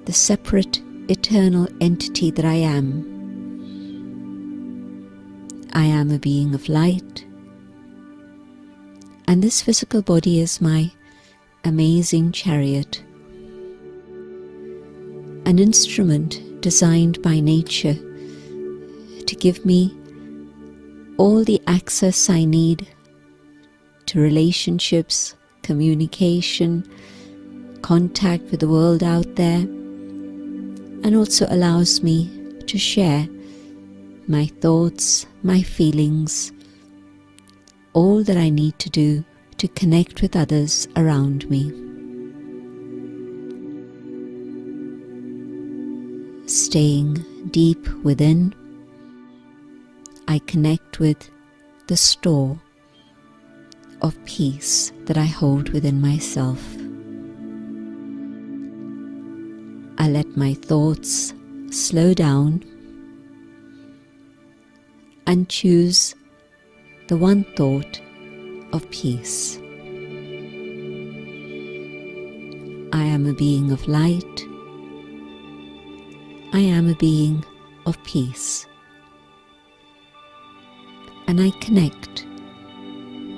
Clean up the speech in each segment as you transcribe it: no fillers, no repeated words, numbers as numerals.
the separate, eternal entity that I am. I am a being of light, and this physical body is my amazing chariot, an instrument designed by nature to give me all the access I need to relationships, communication, contact with the world out there, and also allows me to share my thoughts, my feelings, all that I need to do to connect with others around me. Staying deep within, I connect with the store of peace that I hold within myself. I let my thoughts slow down and choose the one thought of peace. I am a being of light. I am a being of peace. And I connect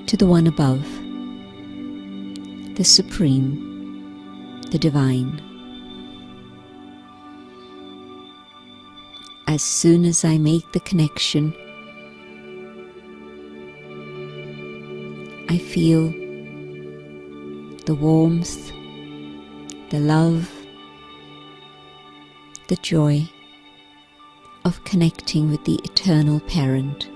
to the one above, the Supreme, the Divine. As soon as I make the connection, I feel the warmth, the love, the joy of connecting with the eternal parent.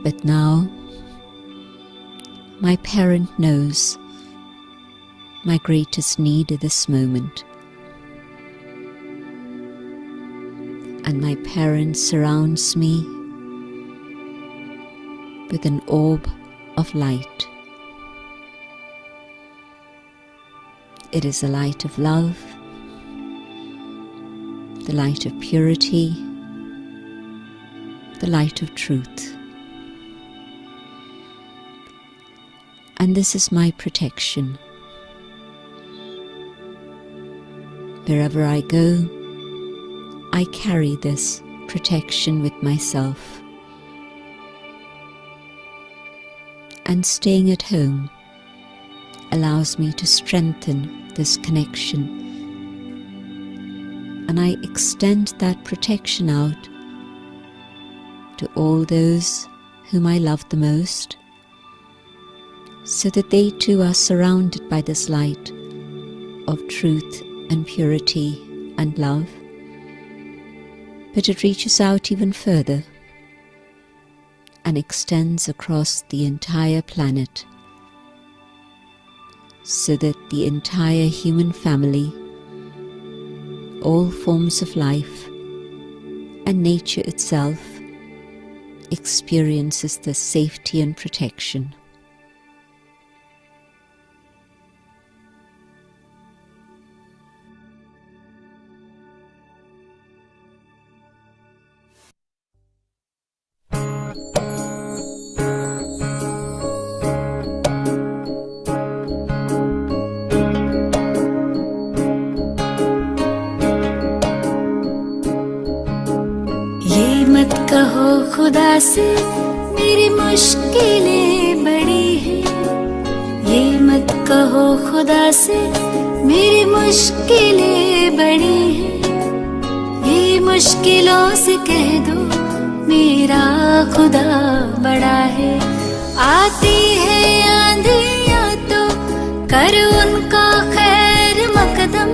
But now, my parent knows my greatest need at this moment. And my parent surrounds me with an orb of light. It is the light of love, the light of purity, the light of truth. And this is my protection. Wherever I go, I carry this protection with myself. And staying at home allows me to strengthen this connection. And I extend that protection out to all those whom I love the most, so that they too are surrounded by this light of truth and purity and love. But it reaches out even further and extends across the entire planet, so that the entire human family, all forms of life, and nature itself experiences the safety and protection. कहो खुदा से मेरी मुश्किलें बड़ी हैं, ये मत कहो खुदा से मेरी मुश्किलें बड़ी हैं, ये मुश्किलों से कह दो मेरा खुदा बड़ा है। आती है आंधियाँ तो कर उनका खैर मकदम,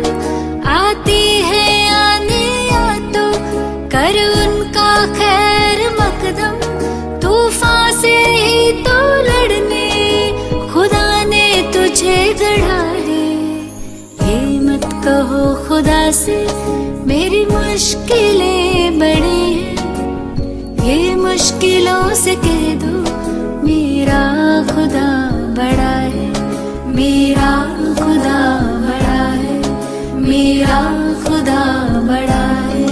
आती है आंधियाँ तो कर उनका खैर मकदम, तूफान से ही तो लड़ने खुदा ने तुझे गढ़ा है। ये मत कहो खुदा से मेरी मुश्किलें बड़ी हैं, ये मुश्किलों से कह दो मेरा खुदा बड़ा है, मेरा खुदा बड़ा है, मेरा खुदा बड़ा है।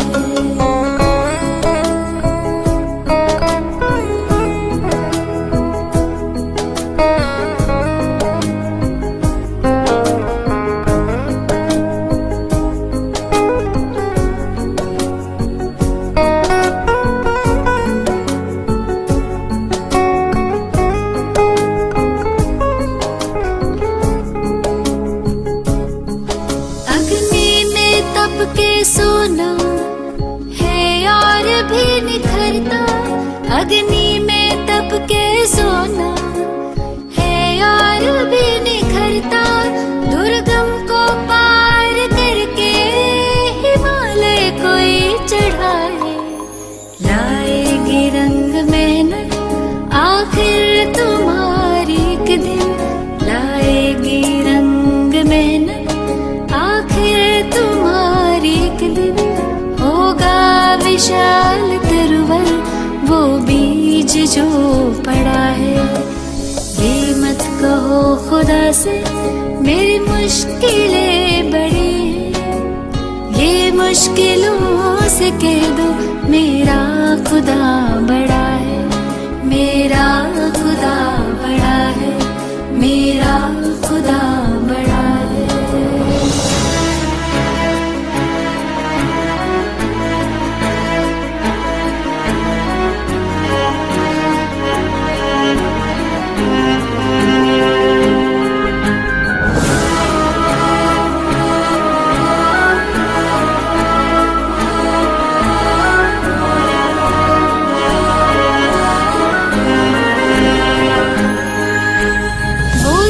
खुदा से मेरी मुश्किलें बड़ी हैं। ये मुश्किलों से कह दो मेरा खुदा बड़ा है, मेरा खुदा बड़ा है, मेरा खुदा बड़ा है।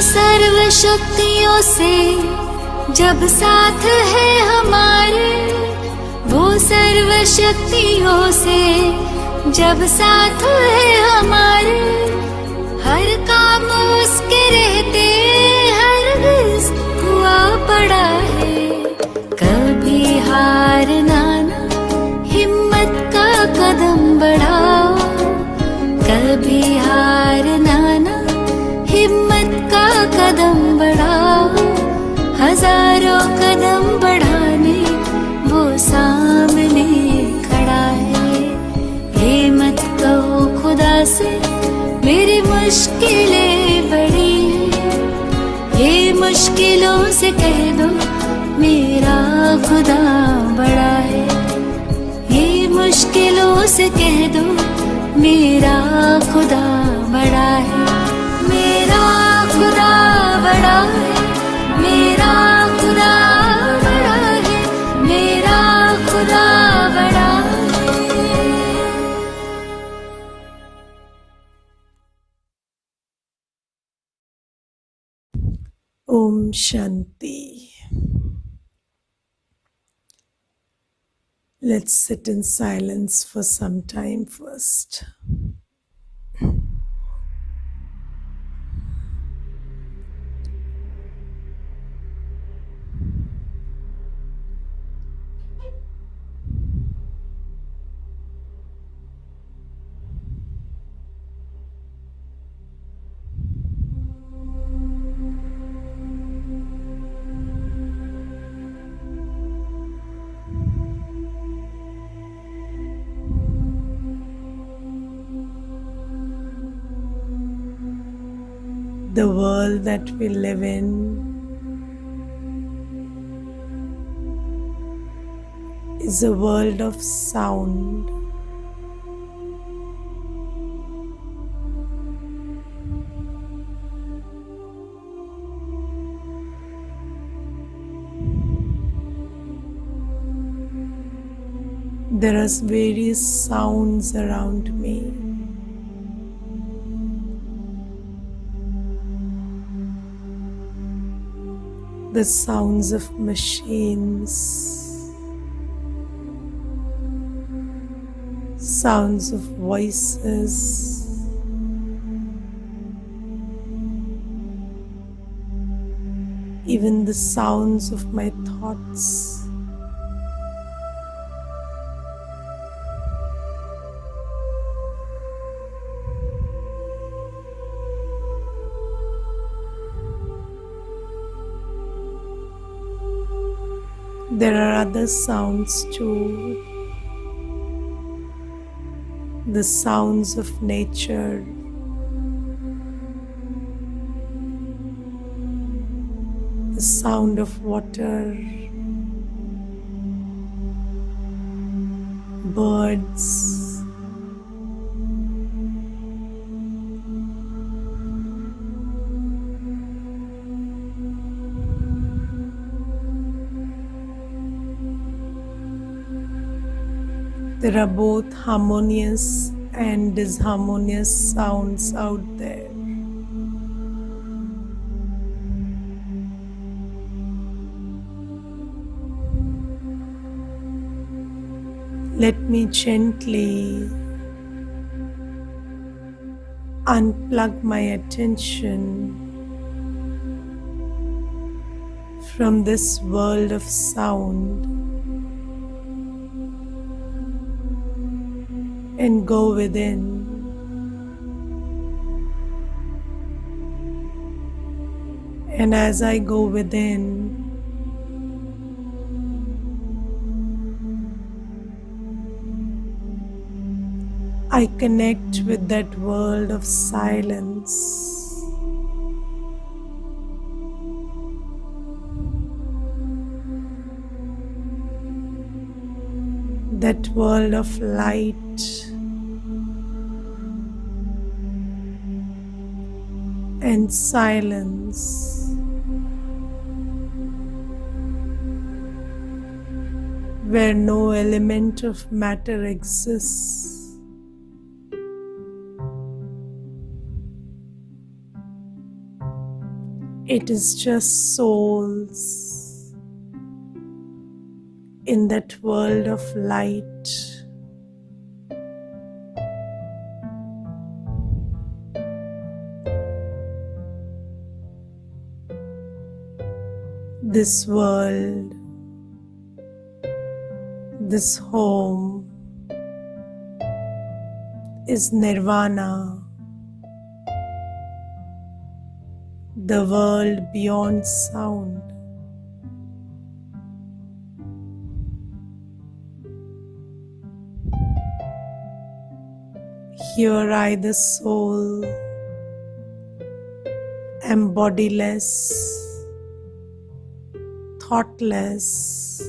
सर्व शक्तियों से जब साथ है हमारे, वो सर्व शक्तियों से जब साथ है हमारे, हर काम उसके रहते हरगिज़ हुआ पड़ा है। कभी हारना ना, हिम्मत का कदम बढ़ाओ, कभी हारना ना, हिम्मत का कदम बढ़ाओ। हजारों कदम बढ़ाने वो सामने खड़ा है। ये मत कहो खुदा से मेरी मुश्किलें बड़ी हैं, ये मुश्किलों से कह दो मेरा खुदा बड़ा है। ये मुश्किलों से कह दो मेरा खुदा बड़ा है, मेरा खुदा बड़ा है, मेरा खुदा बड़ा है, मेरा खुदा बड़ा है। Om Shanti. Let's sit in silence for some time first. The world that we live in is a world of sound. There are various sounds around me. The sounds of machines, sounds of voices, even the sounds of my thoughts. There are other sounds too, the sounds of nature, the sound of water, birds, there are both harmonious and disharmonious sounds out there. Let me gently unplug my attention from this world of sound and go within. And as I go within, I connect with that world of silence. That world of light and silence, where no element of matter exists. It is just souls in that world of light. This world, this home is nirvana, the world beyond sound. Here I, the soul, am bodiless, thoughtless,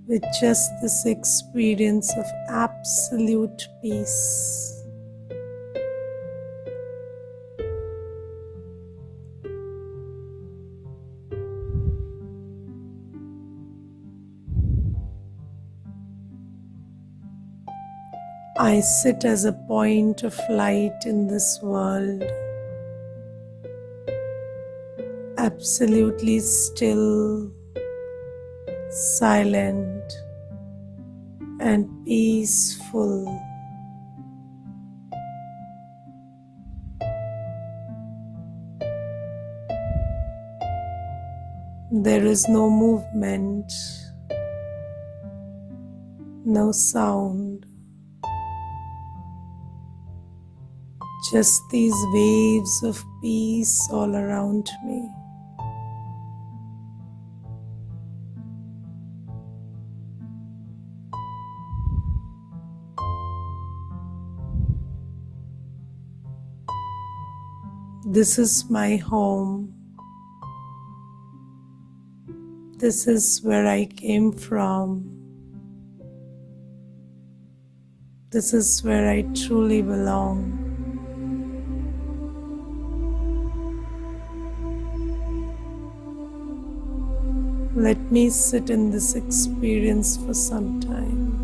with just this experience of absolute peace. I sit as a point of light in this world, absolutely still, silent, and peaceful. There is no movement, no sound, just these waves of peace all around me. This is my home. This is where I came from. This is where I truly belong. Let me sit in this experience for some time.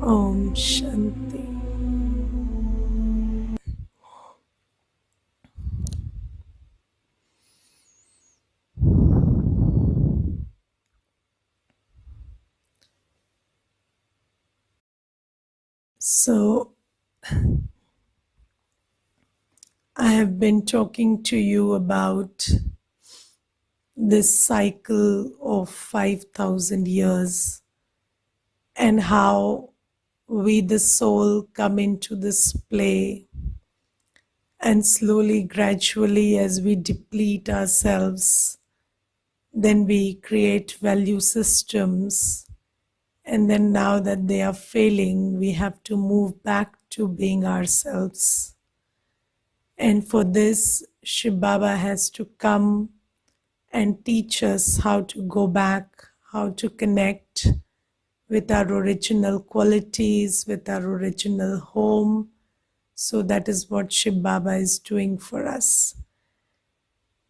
Om Shanti. So, I have been talking to you about this cycle of 5,000 years and how we, the soul, come into this play, and slowly, gradually, as we deplete ourselves, then we create value systems, and then now that they are failing, we have to move back to being ourselves. And for this, Shiv Baba has to come and teach us how to go back, how to connect with our original qualities, with our original home. So that is what Shiv Baba is doing for us.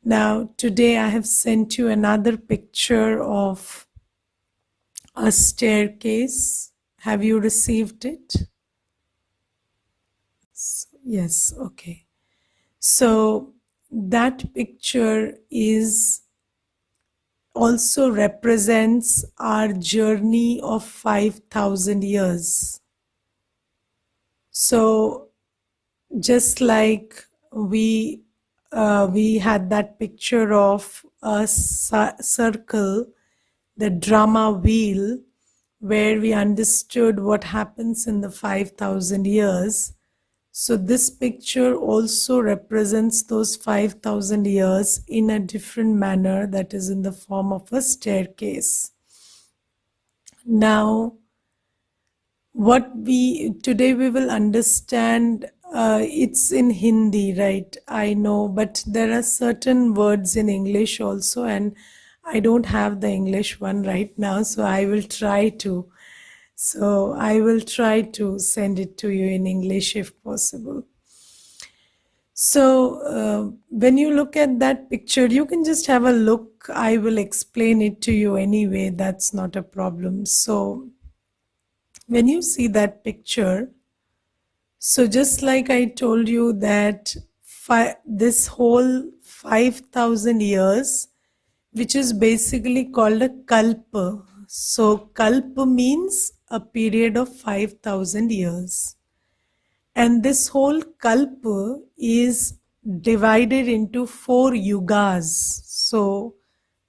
Now, today I have sent you another picture of a staircase. Have you received it? Yes, okay. So that picture is also represents our journey of 5,000 years. So just like we had that picture of a circle, the drama wheel, where we understood what happens in the 5,000 years. So this picture also represents those 5,000 years in a different manner, that is in the form of a staircase. Now, today we will understand, it's in Hindi, right? I know, but there are certain words in English also, and I don't have the English one right now, so I will try to send it to you in English if possible. So when you look at that picture, you can just have a look. I will explain it to you anyway. That's not a problem. So when you see that picture, so just like I told you that this whole 5,000 years, which is basically called a kalpa. So kalpa means a period of 5,000 years. And this whole kalpa is divided into 4 yugas. So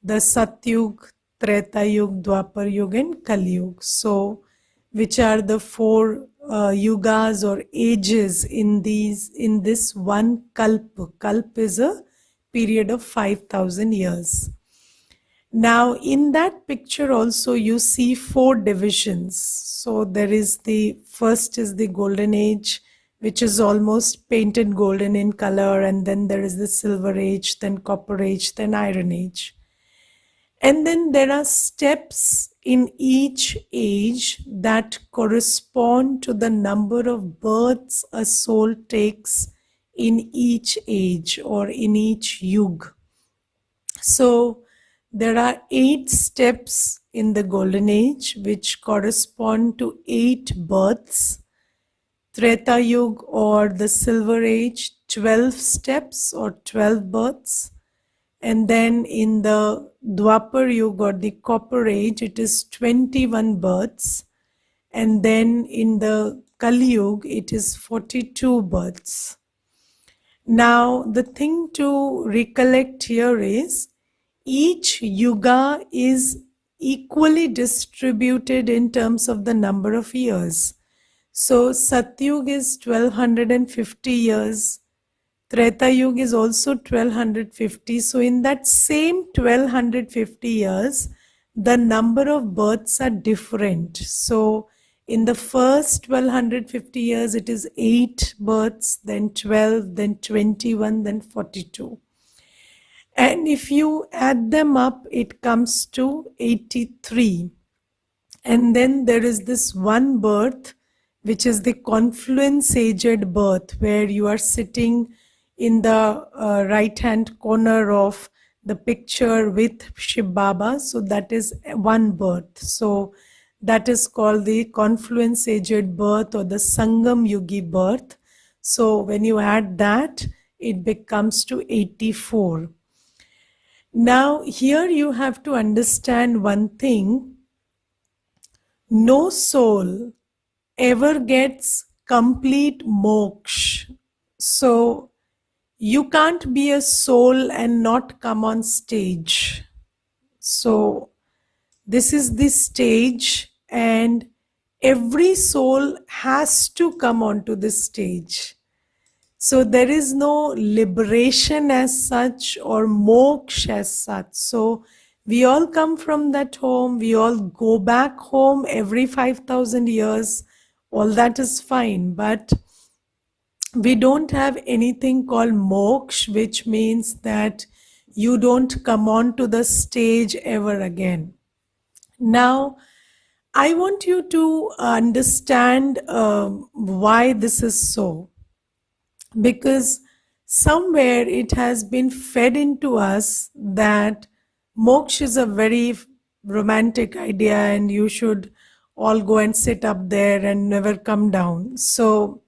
the Satyug, Treta Yug, Dwapar Yug and Kali Yug. So which are the 4 yugas or ages in this one kalpa. Kalpa is a period of 5,000 years. Now in that picture also you see 4 divisions. So there is the first is the golden age, which is almost painted golden in color, and then there is the silver age, then copper age, then iron age. And then there are steps in each age that correspond to the number of births a soul takes in each age or in each yug. So there are 8 steps in the golden age which correspond to 8 births. Treta Yug or the silver age, 12 steps or 12 births. And then in the Dwapar Yug or the copper age, it is 21 births. And then in the Kali Yug, it is 42 births. Now, the thing to recollect here is each yuga is equally distributed in terms of the number of years. So Satyug is 1250 years. Treta Yuga is also 1250. So in that same 1250 years, the number of births are different. So in the first 1250 years, it is 8 births, then 12, then 21, then 42. And if you add them up, it comes to 83. And then there is this one birth, which is the confluence aged birth, where you are sitting in the right hand corner of the picture with Shiv Baba. So that is one birth. So that is called the confluence aged birth or the Sangam Yugi birth. So when you add that, it becomes to 84. Now here you have to understand one thing. No soul ever gets complete moksha. So you can't be a soul and not come on stage. So this is the stage, and every soul has to come onto this stage. So there is no liberation as such or moksha as such. So we all come from that home, we all go back home every 5,000 years, all that is fine. But We don't have anything called moksha, which means that you don't come on to the stage ever again. Now, I want you to understand why this is so, because somewhere it has been fed into us that moksha is a very romantic idea and you should all go and sit up there and never come down. So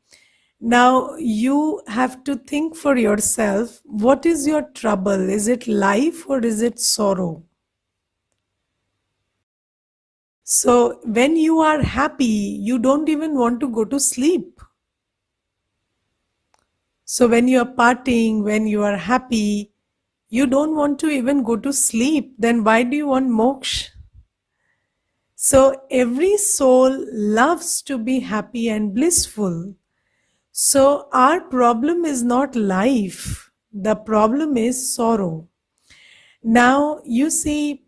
now you have to think for yourself, what is your trouble? Is it life or is it sorrow? So when you are happy, you don't even want to go to sleep. So when you are partying, when you are happy, you don't want to even go to sleep. Then why do you want moksha? So every soul loves to be happy and blissful. So our problem is not life. The problem is sorrow. Now you see,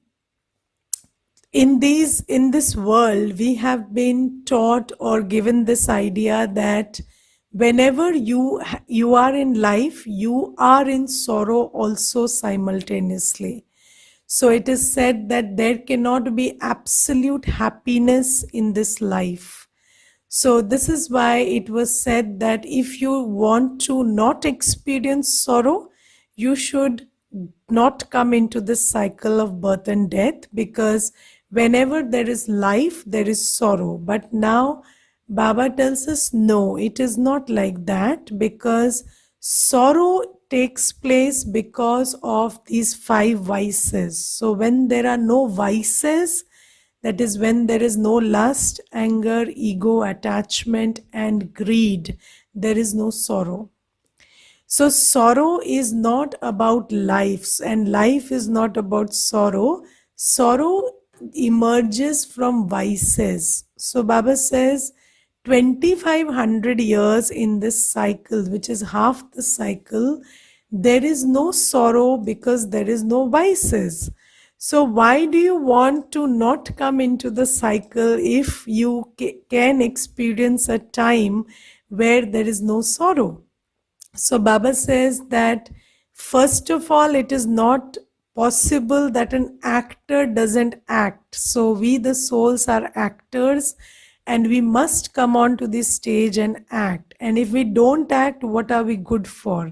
in this world we have been taught or given this idea that whenever you are in life, you are in sorrow also simultaneously. So it is said that there cannot be absolute happiness in this life. So this is why it was said that if you want to not experience sorrow, you should not come into this cycle of birth and death, because whenever there is life, there is sorrow. But now Baba tells us, no, it is not like that, because sorrow takes place because of these five vices. So when there are no vices, that is when there is no lust, anger, ego, attachment, and greed, there is no sorrow. So sorrow is not about life, and life is not about sorrow. Sorrow emerges from vices. So Baba says 2500 years in this cycle, which is half the cycle, there is no sorrow because there is no vices. So why do you want to not come into the cycle if you can experience a time where there is no sorrow? So Baba says that first of all, it is not possible that an actor doesn't act. So we, the souls, are actors, and we must come onto this stage and act. And if we don't act, what are we good for?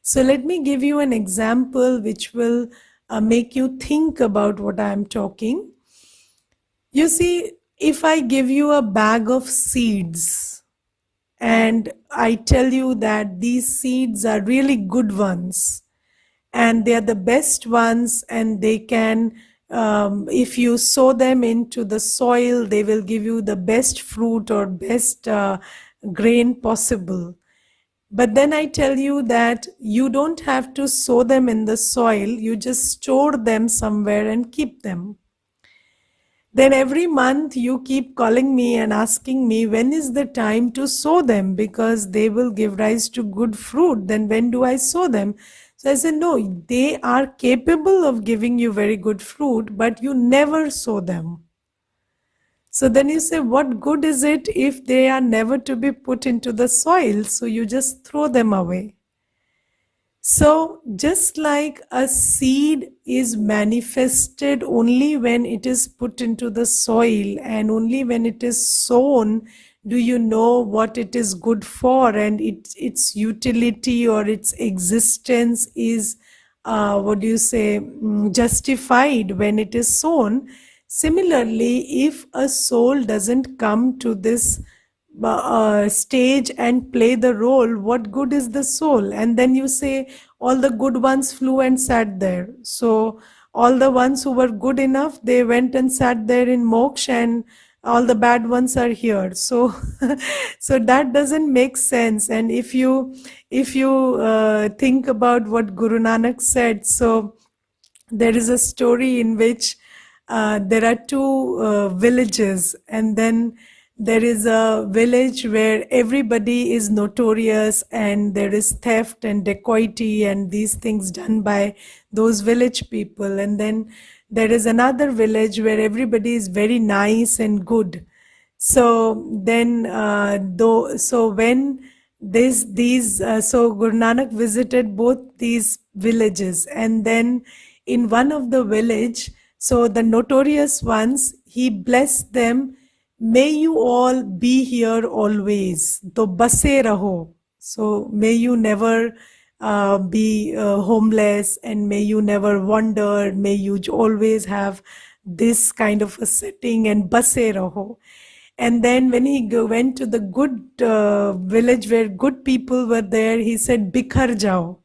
So let me give you an example which will make you think about what I am talking. You see, if I give you a bag of seeds, and I tell you that these seeds are really good ones and they are the best ones, and they can, if you sow them into the soil, they will give you the best fruit or best grain possible. But then I tell you that you don't have to sow them in the soil, you just store them somewhere and keep them. Then every month you keep calling me and asking me when is the time to sow them, because they will give rise to good fruit. Then when do I sow them? So I said, no, they are capable of giving you very good fruit, but you never sow them. So then you say, what good is it if they are never to be put into the soil? So you just throw them away. So, just like a seed is manifested only when it is put into the soil, and only when it is sown do you know what it is good for, and its utility or its existence is, justified when it is sown. Similarly, if a soul doesn't come to this stage and play the role, what good is the soul? And then you say all the good ones flew and sat there. So all the ones who were good enough, they went and sat there in moksha, and all the bad ones are here. So so that doesn't make sense. And if you think about what Guru Nanak said, so there is a story in which there are two villages, and then there is a village where everybody is notorious, and there is theft and dacoity and these things done by those village people. And then there is another village where everybody is very nice and good. So then, when So Guru Nanak visited both these villages, and then in one of the village, so the notorious ones, he blessed them. May you all be here always. To base raho. So may you never be homeless, and may you never wander. May you always have this kind of a setting, and base raho. And then when he went to the good village where good people were there, he said, Bikhar jao.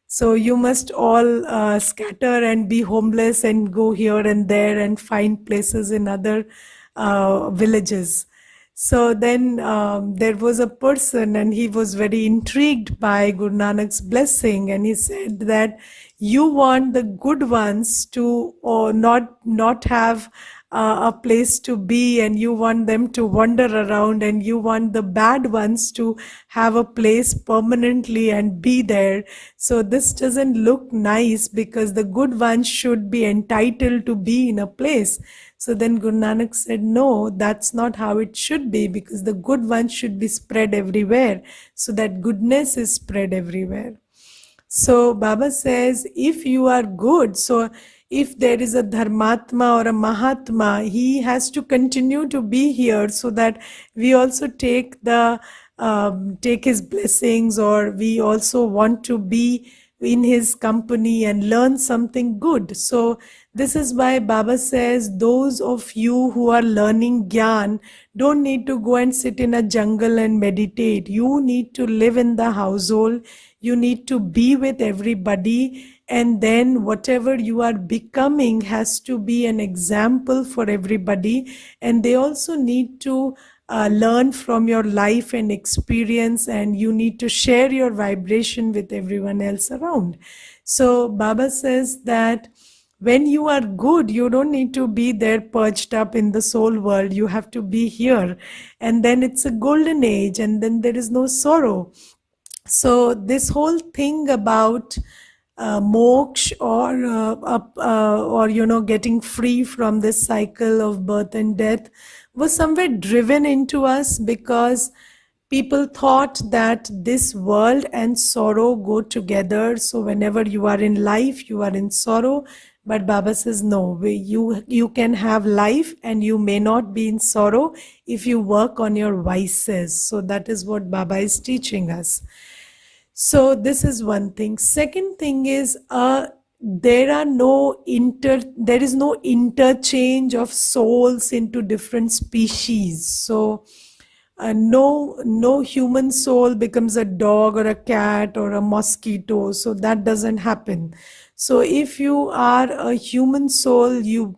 So you must all scatter and be homeless and go here and there and find places in other villages. So then there was a person, and he was very intrigued by Guru Nanak's blessing, and he said that you want the good ones to or not have a place to be, and you want them to wander around, and you want the bad ones to have a place permanently and be there. So this doesn't look nice, because the good ones should be entitled to be in a place. So then Guru Nanak said, no, that's not how it should be, because the good ones should be spread everywhere, so that goodness is spread everywhere. So Baba says, if you are good, so if there is a Dharmatma or a Mahatma, he has to continue to be here, so that we also take his blessings, or we also want to be in his company and learn something good. So this is why Baba says, those of you who are learning Gyan don't need to go and sit in a jungle and meditate. You need to live in the household. You need to be with everybody, and then whatever you are becoming has to be an example for everybody, and they also need to learn from your life and experience, and you need to share your vibration with everyone else around. So Baba says that when you are good, you don't need to be there perched up in the soul world. You have to be here, and then it's a golden age, and then there is no sorrow. So this whole thing about moksha, or getting free from this cycle of birth and death, was somewhere driven into us, because people thought that this world and sorrow go together. So whenever you are in life, you are in sorrow. But Baba says, no, you can have life and you may not be in sorrow if you work on your vices. So that is what Baba is teaching us. So this is one thing. Second thing is, there is no interchange of souls into different species. So no human soul becomes a dog or a cat or a mosquito. So that doesn't happen. So if you are a human soul, you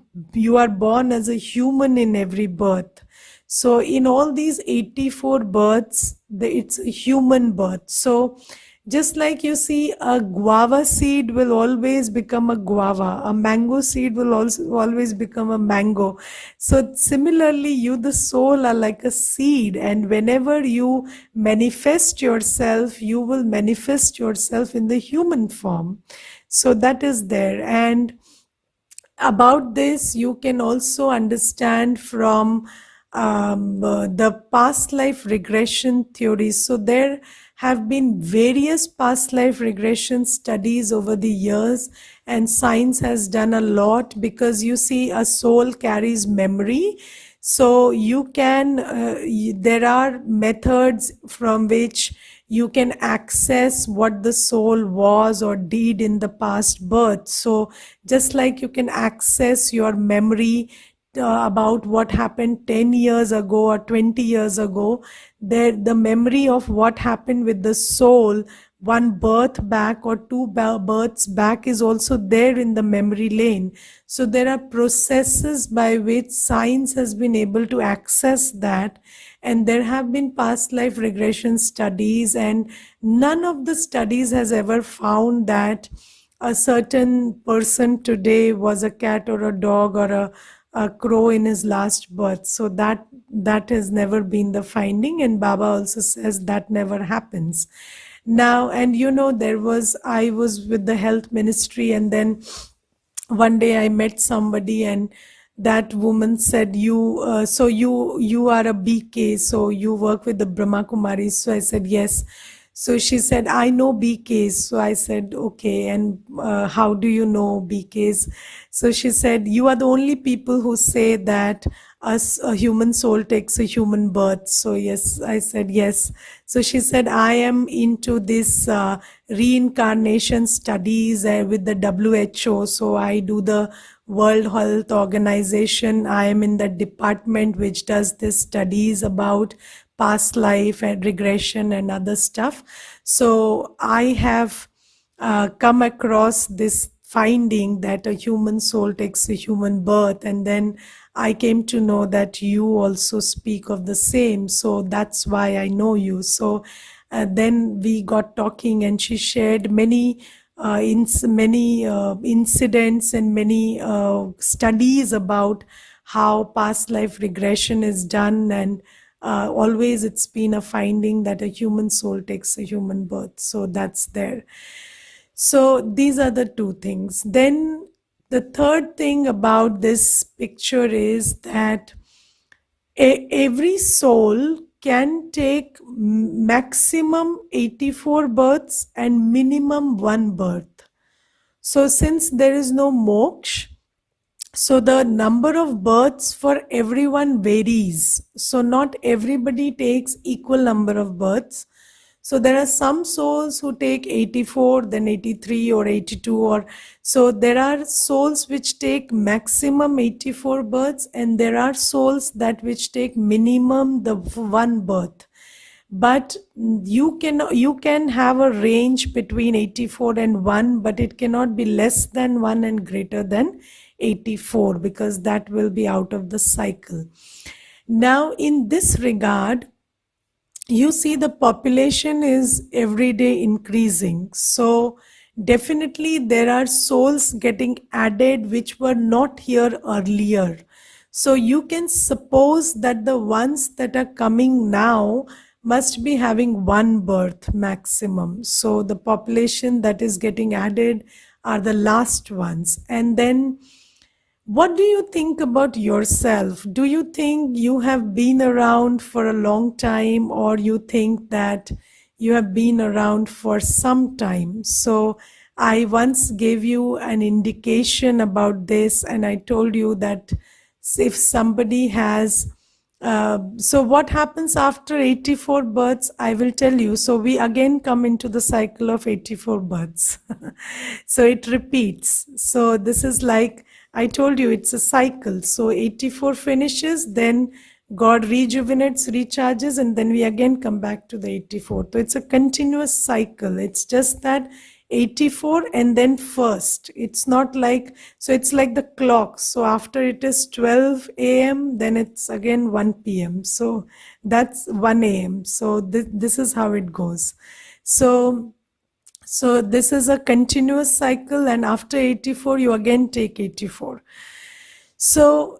are born as a human in every birth. So in all these 84 births, it's a human birth. So just like you see, a guava seed will always become a guava, a mango seed will also always become a mango. So similarly, you, the soul, are like a seed, and whenever you manifest yourself, you will manifest yourself in the human form. So that is there. And about this, you can also understand from the past life regression theories. So there have been various past life regression studies over the years, and science has done a lot, because you see, a soul carries memory. So you can, there are methods from which you can access what the soul was or did in the past birth. So just like you can access your memory about what happened 10 years ago or 20 years ago, the memory of what happened with the soul one birth back or two births back is also there in the memory lane. So there are processes by which science has been able to access that, and there have been past life regression studies, and none of the studies has ever found that a certain person today was a cat or a dog or a crow in his last birth. So that has never been the finding, and Baba also says that never happens. Now, and I was with the health ministry, and then one day I met somebody, and that woman said, you are a BK, so you work with the Brahma Kumaris. So I said, yes. So she said, I know BKs. So I said, okay, and how do you know BKs? So she said, you are the only people who say that a human soul takes a human birth. So yes, I said, yes. So she said, I am into this reincarnation studies with the WHO. So I do the World Health Organization. I am in the department which does this studies about past life and regression and other stuff. So I have come across this finding that a human soul takes a human birth, and then I came to know that you also speak of the same. So that's why I know you. So then we got talking, and she shared many incidents and many studies about how past life regression is done, and always it's been a finding that a human soul takes a human birth. So that's there. So these are the two things. Then the third thing about this picture is that every soul can take maximum 84 births and minimum one birth. So since there is no moksha, so the number of births for everyone varies. So not everybody takes equal number of births. So there are some souls who take 84, then 83 or 82, or so there are souls which take maximum 84 births, and there are souls that which take minimum the one birth. But you can have a range between 84 and 1, but it cannot be less than 1 and greater than 84, because that will be out of the cycle. Now in this regard, you see the population is every day increasing. So definitely there are souls getting added which were not here earlier. So you can suppose that the ones that are coming now must be having one birth maximum. So the population that is getting added are the last ones. And then what do you think about yourself? Do you think you have been around for a long time, or you think that you have been around for some time? So I once gave you an indication about this, and I told you that if somebody has so what happens after 84 births, I will tell you. So we again come into the cycle of 84 births. So it repeats. So this is like I told you, it's a cycle. So 84 finishes, then God rejuvenates, recharges, and then we again come back to the 84. So it's a continuous cycle. It's just that 84 and then first. It's not like, so it's like the clock. So after it is 12 a.m., then it's again 1 p.m. So that's 1 a.m. So this is how it goes. So this is a continuous cycle, and after 84, you again take 84. So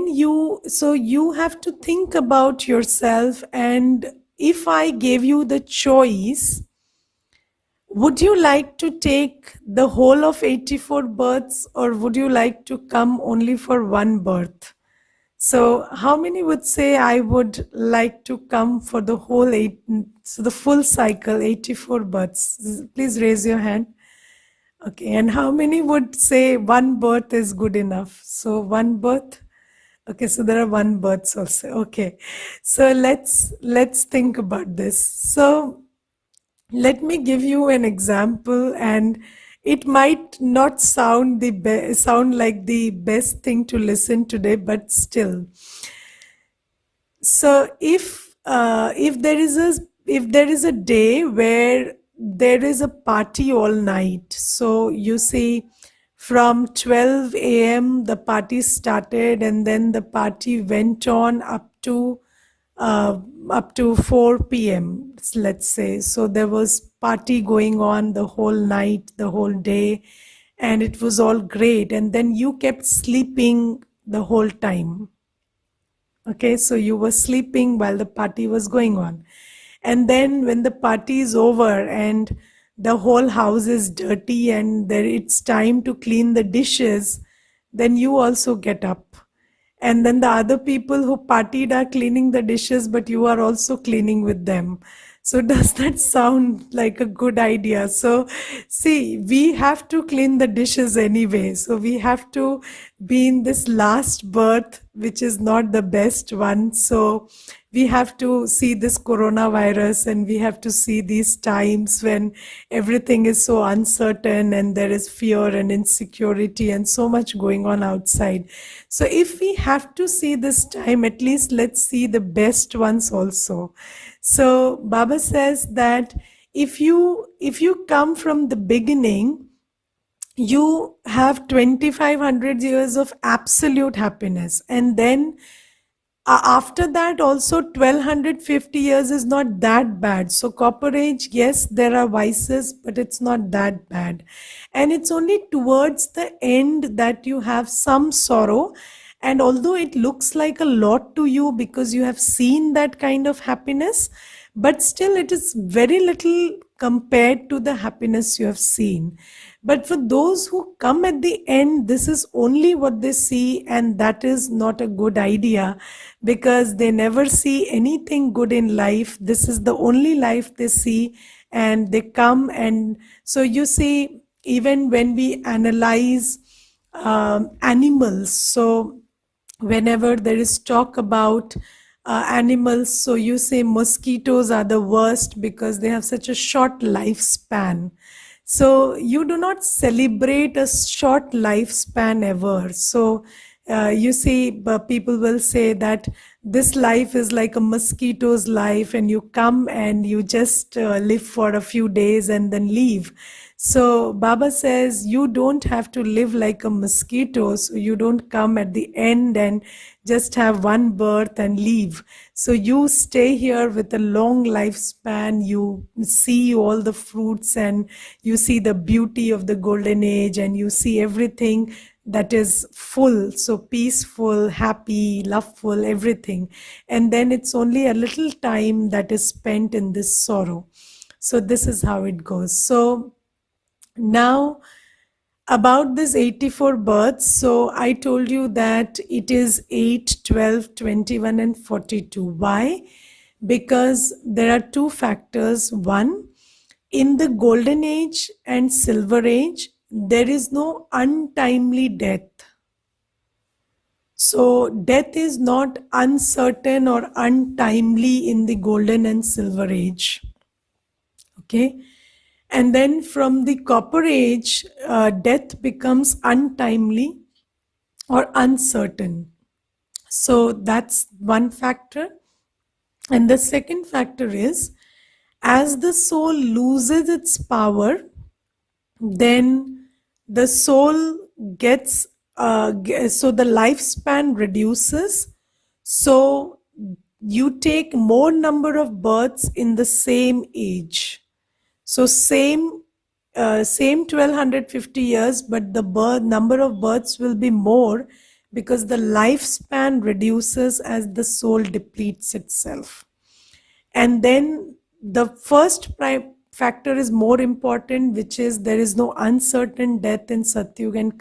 you have to think about yourself, and if I gave you the choice, would you like to take the whole of 84 births, or would you like to come only for one birth? So how many would say I would like to come for the whole so the full cycle, 84 births? Please raise your hand. Okay, and how many would say one birth is good enough? So one birth. Okay, so there are one births also. Okay, so let's think about this. So let me give you an example, and it might not sound like the best thing to listen today, but still. So if there is a day where there is a party all night, so you see from 12 a.m. the party started, and then the party went on up to 4 p.m., let's say. So there was party going on the whole night, the whole day, and it was all great. And then you kept sleeping the whole time. Okay, so you were sleeping while the party was going on. And then when the party is over and the whole house is dirty and it's time to clean the dishes, then you also get up. And then the other people who partied are cleaning the dishes, but you are also cleaning with them. So does that sound like a good idea? So see, we have to clean the dishes anyway. So we have to be in this last birth, which is not the best one. So we have to see this coronavirus, and we have to see these times when everything is so uncertain and there is fear and insecurity and so much going on outside. So if we have to see this time, at least let's see the best ones also. So Baba says that if you come from the beginning, you have 2500 years of absolute happiness, and then after that also 1250 years is not that bad. So copper age, yes, there are vices, but it's not that bad. And it's only towards the end that you have some sorrow. And although it looks like a lot to you because you have seen that kind of happiness, but still it is very little compared to the happiness you have seen. But for those who come at the end, this is only what they see, and that is not a good idea because they never see anything good in life. This is the only life they see, and they come. And so you see, even when we analyze animals, so whenever there is talk about animals, so you say mosquitoes are the worst because they have such a short lifespan. So you do not celebrate a short lifespan ever. So you see, people will say that this life is like a mosquito's life, and you come and you just live for a few days and then leave. So Baba says you don't have to live like a mosquito. So you don't come at the end and just have one birth and leave. So you stay here with a long lifespan. You see all the fruits, and you see the beauty of the golden age, and you see everything that is full, so peaceful, happy, loveful, everything. And then it's only a little time that is spent in this sorrow. So this is how it goes. So now, about this 84 births, so I told you that it is 8, 12, 21, and 42. Why? Because there are two factors. One, in the golden age and silver age, there is no untimely death. So death is not uncertain or untimely in the golden and silver age. Okay. And then from the copper age, death becomes untimely or uncertain. So that's one factor. And the second factor is, as the soul loses its power, then the soul gets, so the lifespan reduces. So you take more number of births in the same age. So same 1250 years, but the number of births will be more because the lifespan reduces as the soul depletes itself. And then the first factor is more important, which is there is no uncertain death in Satyug and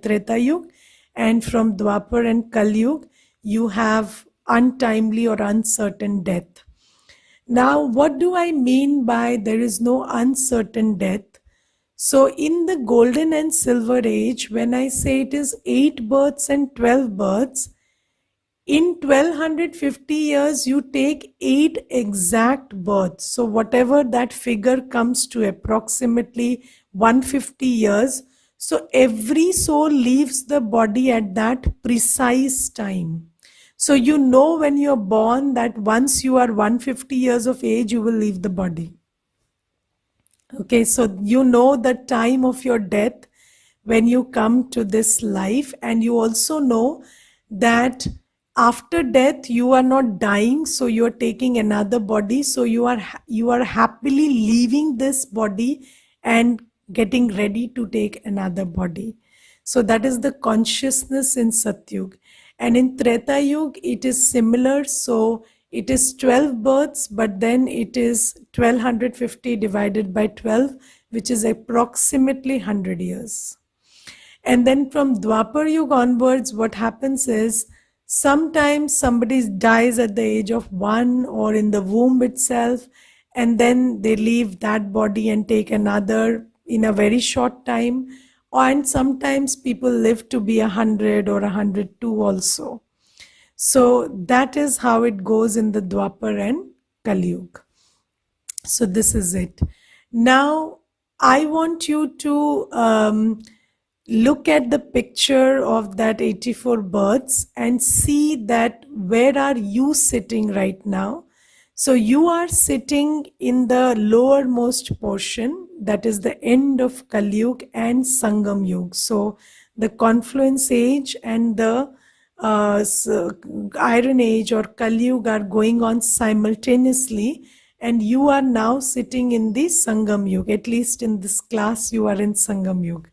Treta Yuga, and from Dwapar and Kali Yuga you have untimely or uncertain death. Now, what do I mean by there is no uncertain death? So, in the golden and silver age, when I say it is 8 births and 12 births, in 1250 years, you take 8 exact births. So, whatever that figure comes to, approximately 150 years. So, every soul leaves the body at that precise time. So you know when you're born that once you are 150 years of age, you will leave the body. Okay, so you know the time of your death when you come to this life, and you also know that after death you are not dying, so you are taking another body. So you are happily leaving this body and getting ready to take another body. So that is the consciousness in Satyug. And in Treta Yuga, it is similar. So it is 12 births, but then it is 1250 divided by 12, which is approximately 100 years. And then from Dwapar Yuga onwards, what happens is sometimes somebody dies at the age of 1 or in the womb itself, and then they leave that body and take another in a very short time. And sometimes people live to be 100 or 102 also. So that is how it goes in the Dwapar and Kali Yuga. So this is it. Now I want you to look at the picture of that 84 birds and see that where are you sitting right now. So you are sitting in the lowermost portion, that is the end of Kali Yuga and Sangam Yuga. So the confluence age and the Iron Age or Kali Yuga are going on simultaneously, and you are now sitting in the Sangam Yuga. At least in this class, you are in Sangam Yuga.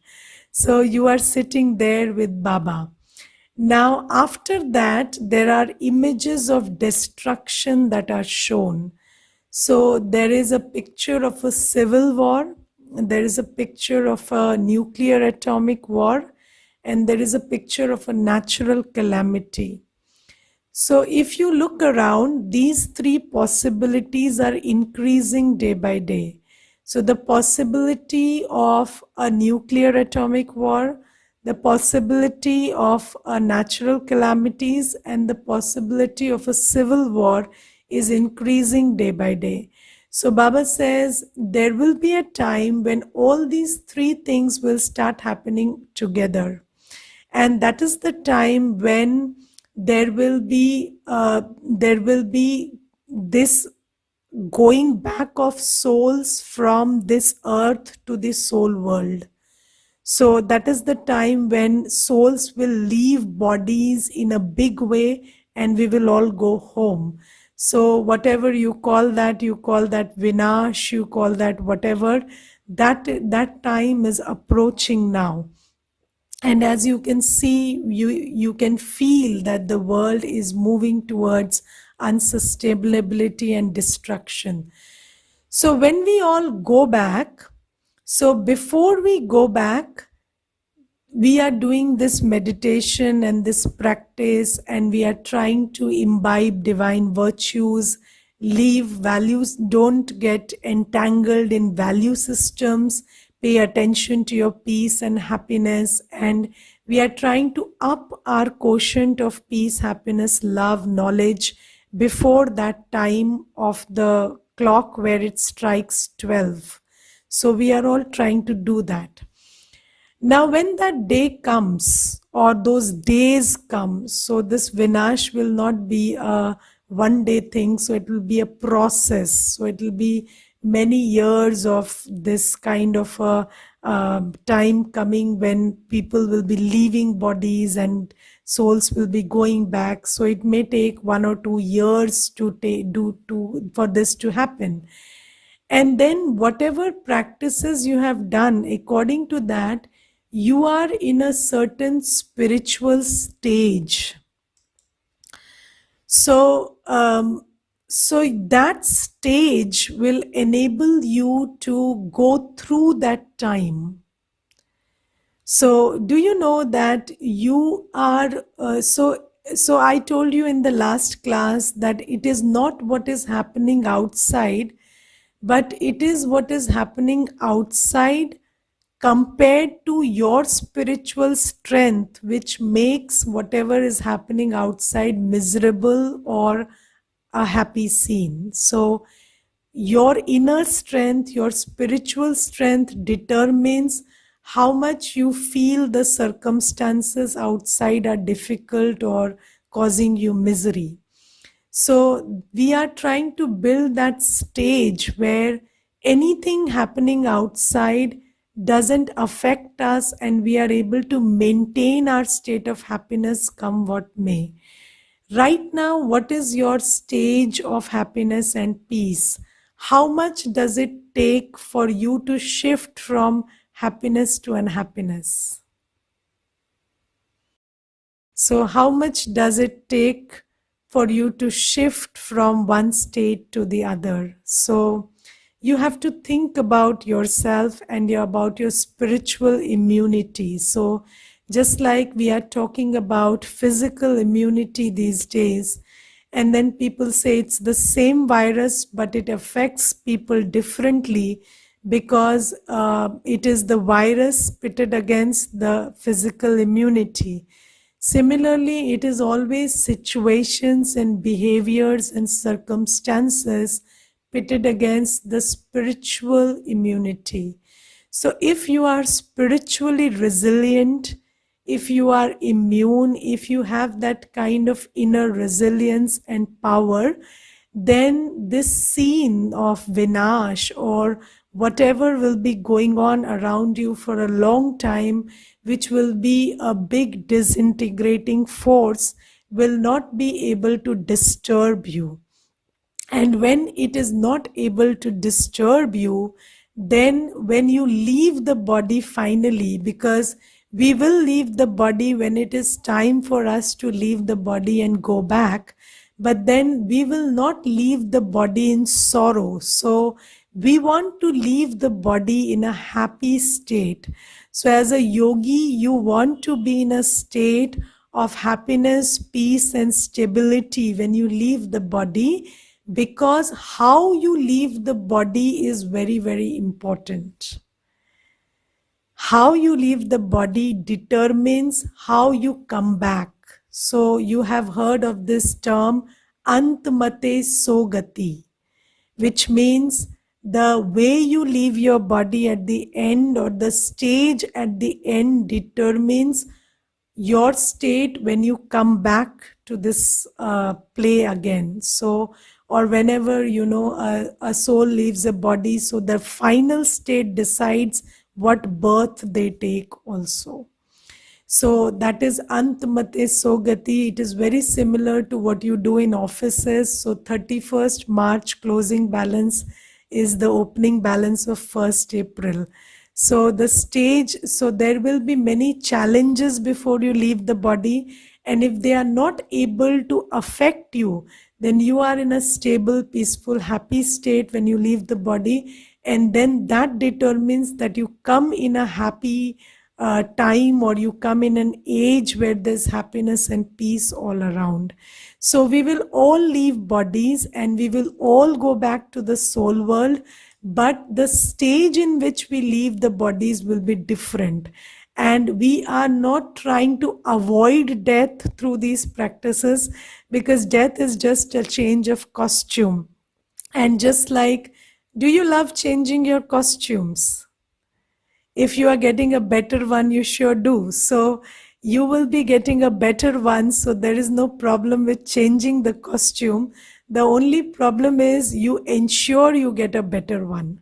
So you are sitting there with Baba. Now, after that, there are images of destruction that are shown. So there is a picture of a civil war, there is a picture of a nuclear atomic war, and there is a picture of a natural calamity. So if you look around, these three possibilities are increasing day by day. So the possibility of a nuclear atomic war, the possibility of a natural calamities, and the possibility of a civil war is increasing day by day. So Baba says there will be a time when all these three things will start happening together. And that is the time when there will be this going back of souls from this earth to the soul world. So that is the time when souls will leave bodies in a big way and we will all go home. So whatever you call that Vinash, you call that whatever, that time is approaching now. And as you can see, you can feel that the world is moving towards unsustainability and destruction. So when we all go back, so before we go back, we are doing this meditation and this practice, and we are trying to imbibe divine virtues, leave values, don't get entangled in value systems, pay attention to your peace and happiness, and we are trying to up our quotient of peace, happiness, love, knowledge before that time of the clock where it strikes 12. So we are all trying to do that. Now, when that day comes, or those days come, so this Vinash will not be a one day thing, so it will be a process. So it will be many years of this kind of a time coming when people will be leaving bodies and souls will be going back. So it may take 1 or 2 years for this to happen. And then whatever practices you have done, according to that, you are in a certain spiritual stage. So that stage will enable you to go through that time. So do you know that you are, so I told you in the last class that it is not what is happening outside, but it is what is happening outside compared to your spiritual strength, which makes whatever is happening outside miserable or a happy scene. So your inner strength, your spiritual strength determines how much you feel the circumstances outside are difficult or causing you misery. So we are trying to build that stage where anything happening outside doesn't affect us and we are able to maintain our state of happiness come what may. Right now, what is your stage of happiness and peace? How much does it take for you to shift from happiness to unhappiness? So how much does it take for you to shift from one state to the other? So you have to think about yourself and about your spiritual immunity. So, just like we are talking about physical immunity these days, and then people say it's the same virus, but it affects people differently because it is the virus pitted against the physical immunity. Similarly, it is always situations and behaviors and circumstances pitted against the spiritual immunity. So, if you are spiritually resilient, if you are immune, if you have that kind of inner resilience and power, then this scene of Vinash or whatever will be going on around you for a long time, which will be a big disintegrating force, will not be able to disturb you. And when it is not able to disturb you, then when you leave the body finally, because we will leave the body when it is time for us to leave the body and go back, but then we will not leave the body in sorrow. So we want to leave the body in a happy state. So as a yogi, you want to be in a state of happiness, peace, and stability when you leave the body, because how you leave the body is very, very important. How you leave the body determines how you come back. So you have heard of this term Antmate Sogati, which means the way you leave your body at the end, or the stage at the end, determines your state when you come back to this play again. So, or whenever a soul leaves a body, so the final state decides what birth they take also. So that is Antmate Sogati. It is very similar to what you do in offices. So 31st March closing balance is the opening balance of 1st April. So the stage, so there will be many challenges before you leave the body. And if they are not able to affect you, then you are in a stable, peaceful, happy state when you leave the body. And then that determines that you come in a happy time, or you come in an age where there's happiness and peace all around. So we will all leave bodies and we will all go back to the soul world, but the stage in which we leave the bodies will be different. And we are not trying to avoid death through these practices, because death is just a change of costume. And just like, do you love changing your costumes? If you are getting a better one, you sure do. So you will be getting a better one. So there is no problem with changing the costume. The only problem is you ensure you get a better one.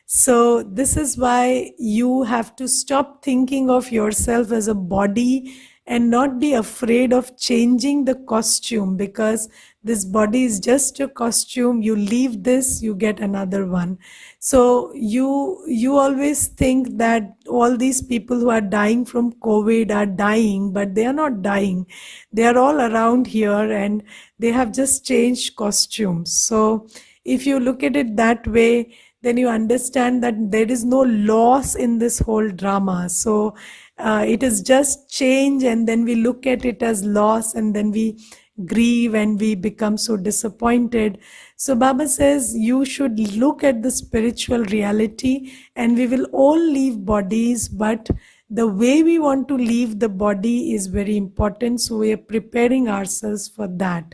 So this is why you have to stop thinking of yourself as a body and not be afraid of changing the costume, because this body is just a costume. You leave this, you get another one. So you always think that all these people who are dying from COVID are dying, but they are not dying. They are all around here and they have just changed costumes. So if you look at it that way, then you understand that there is no loss in this whole drama. So it is just change, and then we look at it as loss, and then we grieve and we become so disappointed. So Baba says you should look at the spiritual reality, and we will all leave bodies, but the way we want to leave the body is very important. So we are preparing ourselves for that.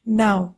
Now,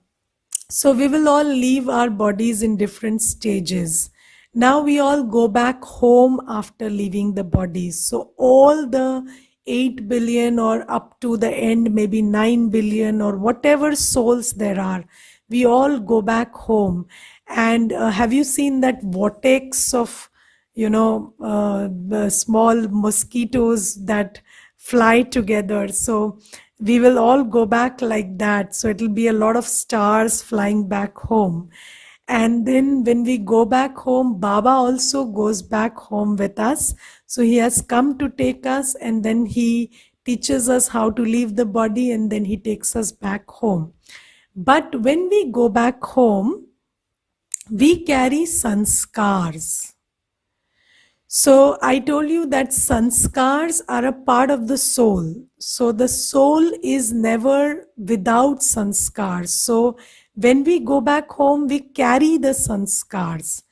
so we will all leave our bodies in different stages. Now we all go back home after leaving the bodies. So all the 8 billion or up to the end, maybe 9 billion or whatever souls there are, we all go back home. And have you seen that vortex of, the small mosquitoes that fly together? So we will all go back like that. So it'll be a lot of stars flying back home. And then when we go back home, Baba also goes back home with us. So he has come to take us, and then he teaches us how to leave the body, and then he takes us back home. But when we go back home, we carry sanskars. So I told you that sanskars are a part of the soul. So the soul is never without sanskars. So when we go back home, we carry the sanskars.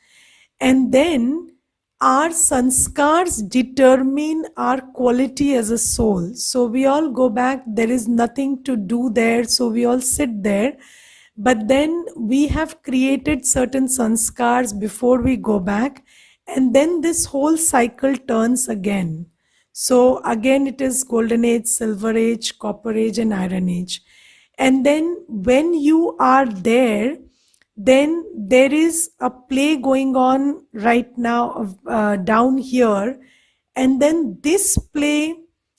And then our sanskars determine our quality as a soul. So we all go back, there is nothing to do there. So we all sit there. But then we have created certain sanskars before we go back, and then this whole cycle turns again. So again, it is golden age, silver age, copper age, and iron age. And then when you are there, then there is a play going on right now down here, and then this play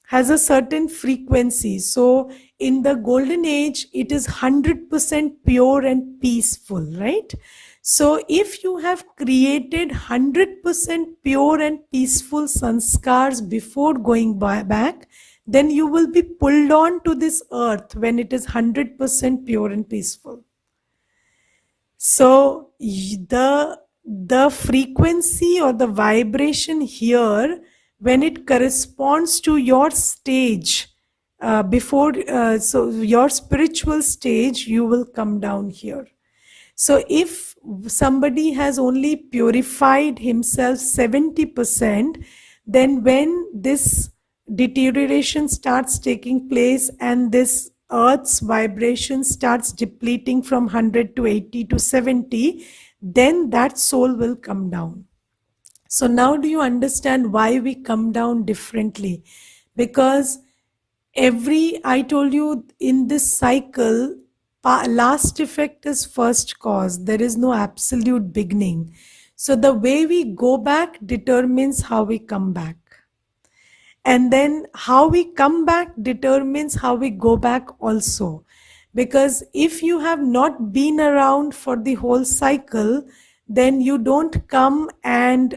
has a certain frequency. So in the golden age, it is 100% pure and peaceful, right? So if you have created 100% pure and peaceful sanskars before going back, then you will be pulled on to this earth when it is 100% pure and peaceful. So the frequency or the vibration here, when it corresponds to your stage, so your spiritual stage, you will come down here. So if somebody has only purified himself 70%, then when this deterioration starts taking place and this earth's vibration starts depleting from 100 to 80 to 70, then that soul will come down. So now do you understand why we come down differently? Because I told you, in this cycle, last effect is first cause. There is no absolute beginning. So the way we go back determines how we come back. And then how we come back determines how we go back also. Because if you have not been around for the whole cycle, then you don't come and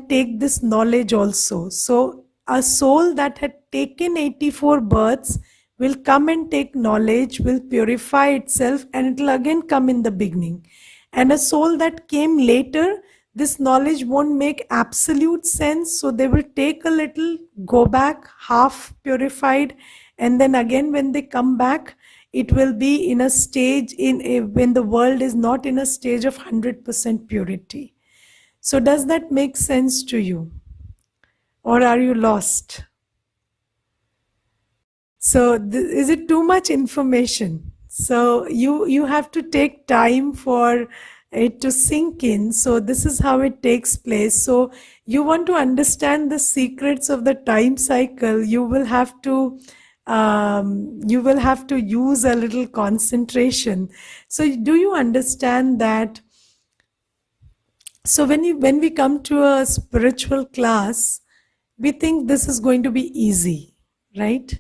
take this knowledge also. So a soul that had taken 84 births will come and take knowledge, will purify itself, and it will again come in the beginning. And a soul that came later, this knowledge won't make absolute sense, so they will take a little, go back half purified, and then again when they come back, it will be in a stage when the world is not in a stage of 100% purity. So does that make sense to you, or are you lost? So is it too much information? So you have to take time for it to sink in. So this is how it takes place. So you want to understand the secrets of the time cycle, you will have to use a little concentration. So do you understand that? So when we come to a spiritual class, we think this is going to be easy, right?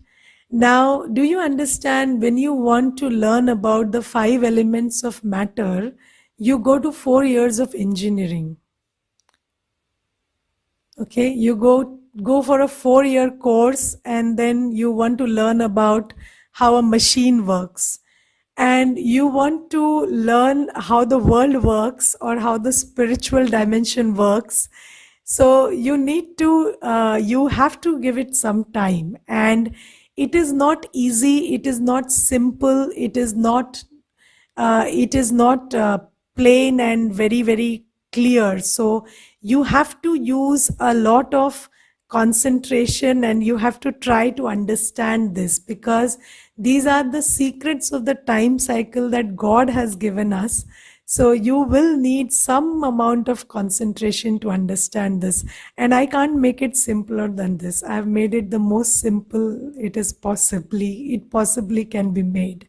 Now, do you understand, when you want to learn about the 5 elements of matter, you go to 4 years of engineering. Okay, you go for a 4-year course, and then you want to learn about how a machine works. And you want to learn how the world works or how the spiritual dimension works. So you have to give it some time. And it is not easy, it is not simple, it is not plain and very, very clear. So you have to use a lot of concentration, and you have to try to understand this, because these are the secrets of the time cycle that God has given us. So you will need some amount of concentration to understand this. And I can't make it simpler than this. I have made it the most simple it possibly can be made.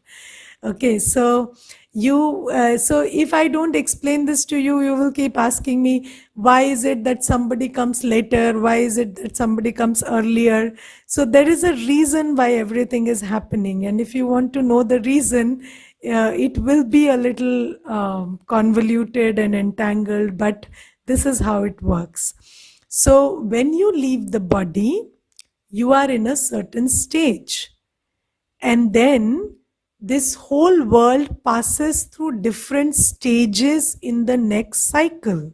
Okay, so so if I don't explain this to you, you will keep asking me, why is it that somebody comes later? Why is it that somebody comes earlier? So there is a reason why everything is happening. And if you want to know the reason, it will be a little convoluted and entangled, but this is how it works. So when you leave the body, you are in a certain stage. And then this whole world passes through different stages in the next cycle.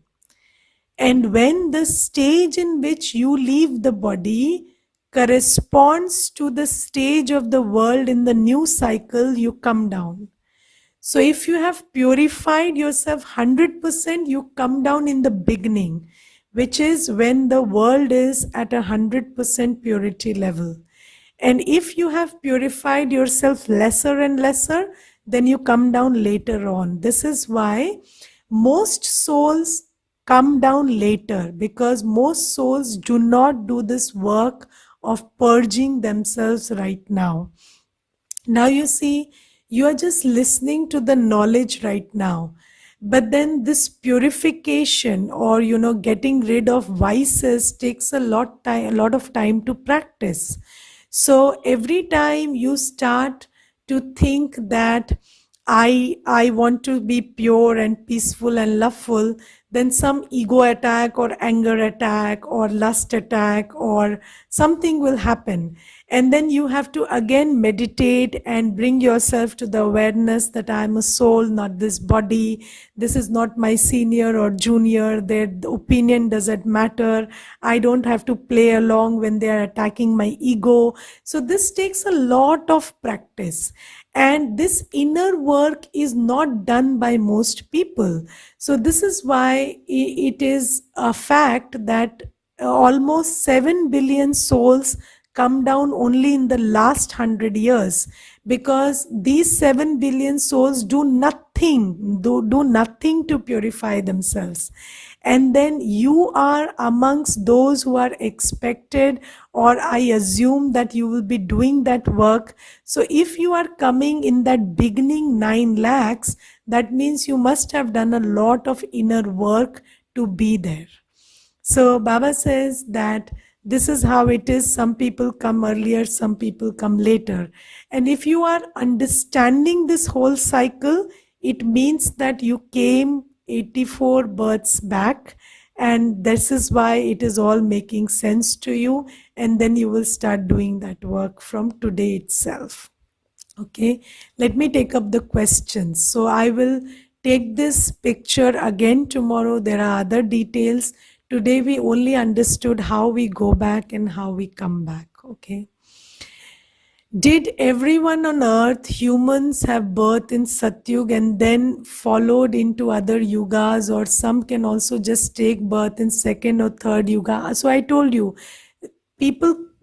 And when the stage in which you leave the body corresponds to the stage of the world in the new cycle, you come down. So if you have purified yourself 100%, you come down in the beginning, which is when the world is at 100% purity level. And if you have purified yourself lesser and lesser, then you come down later on. This is why most souls come down later, because most souls do not do this work of purging themselves right now. Now you see, you are just listening to the knowledge right now. But then this purification, or getting rid of vices, takes a lot of time to practice. So every time you start to think that I want to be pure and peaceful and loveful, then some ego attack or anger attack or lust attack or something will happen. And then you have to again meditate and bring yourself to the awareness that I am a soul, not this body. This is not my senior or junior. Their opinion doesn't matter. I don't have to play along when they are attacking my ego. So this takes a lot of practice. And this inner work is not done by most people. So this is why it is a fact that almost 7 billion souls come down only in the last 100 years, because these 7 billion souls do nothing to purify themselves. And then you are amongst those who are expected, or I assume that you will be doing that work. So if you are coming in that beginning 9 lakhs, that means you must have done a lot of inner work to be there. So Baba says that this is how it is. Some people come earlier, some people come later. And if you are understanding this whole cycle, it means that you came 84 births back, and this is why it is all making sense to you. And then you will start doing that work from today itself. Okay, let me take up the questions. So I will take this picture again tomorrow. There are other details. Today we only understood how we go back and how we come back. Okay. Did everyone on earth, humans, have birth in Satyug and then followed into other yugas, or some can also just take birth in second or third yuga? So I told you,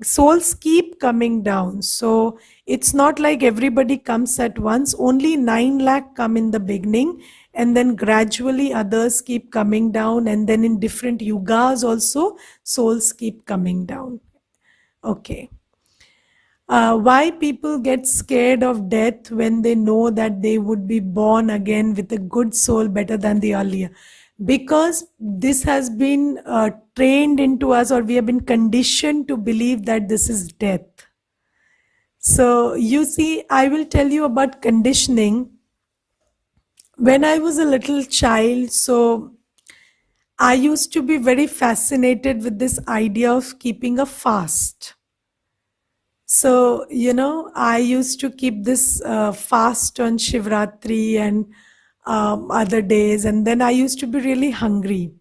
souls keep coming down. So it's not like everybody comes at once. Only 9 lakh come in the beginning, and then gradually others keep coming down, and then in different yugas also souls keep coming down. Okay. Why people get scared of death when they know that they would be born again with a good soul better than the earlier? Because this has been trained into us, or we have been conditioned to believe that this is death. So you see, I will tell you about conditioning. When I was a little child, so I used to be very fascinated with this idea of keeping a fast. So, I used to keep this fast on Shivratri and other days, and then I used to be really hungry.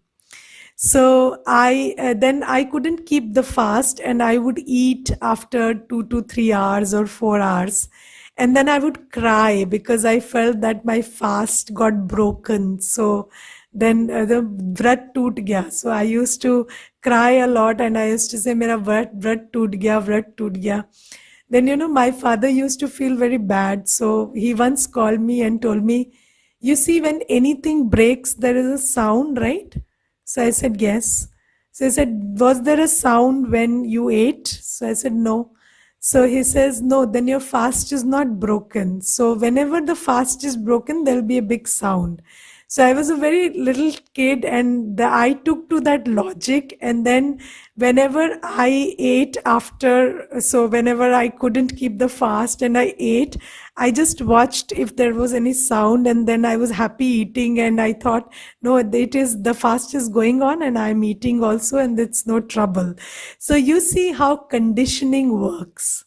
So then I couldn't keep the fast, and I would eat after 2 to 3 hours or 4 hours. And then I would cry because I felt that my fast got broken. So then the vrat toot gaya. So I used to cry a lot, and I used to say, "Mera vrat toot gaya, vrat toot gaya." Then, my father used to feel very bad. So he once called me and told me, "You see, when anything breaks, there is a sound, right?" So I said, "Yes." So he said, "Was there a sound when you ate?" So I said, "No." So he says, "No, then your fast is not broken. So whenever the fast is broken, there'll be a big sound." So I was a very little kid, and I took to that logic. And then whenever I ate whenever I couldn't keep the fast and I ate, I just watched if there was any sound, and then I was happy eating. And I thought, no, the fast is going on and I'm eating also, and it's no trouble. So you see how conditioning works.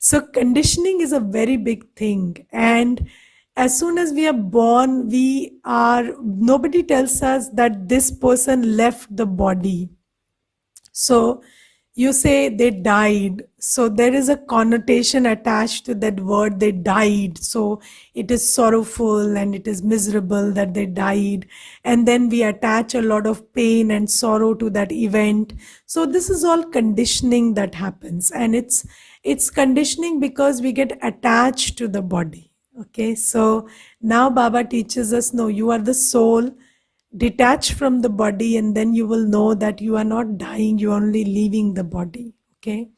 So conditioning is a very big thing. And as soon as we are born, nobody tells us that this person left the body. So you say they died. So there is a connotation attached to that word, they died. So it is sorrowful and it is miserable that they died. And then we attach a lot of pain and sorrow to that event. So this is all conditioning that happens. And it's conditioning because we get attached to the body. Okay, so now Baba teaches us, no, you are the soul, detach from the body, and then you will know that you are not dying, you are only leaving the body. Okay,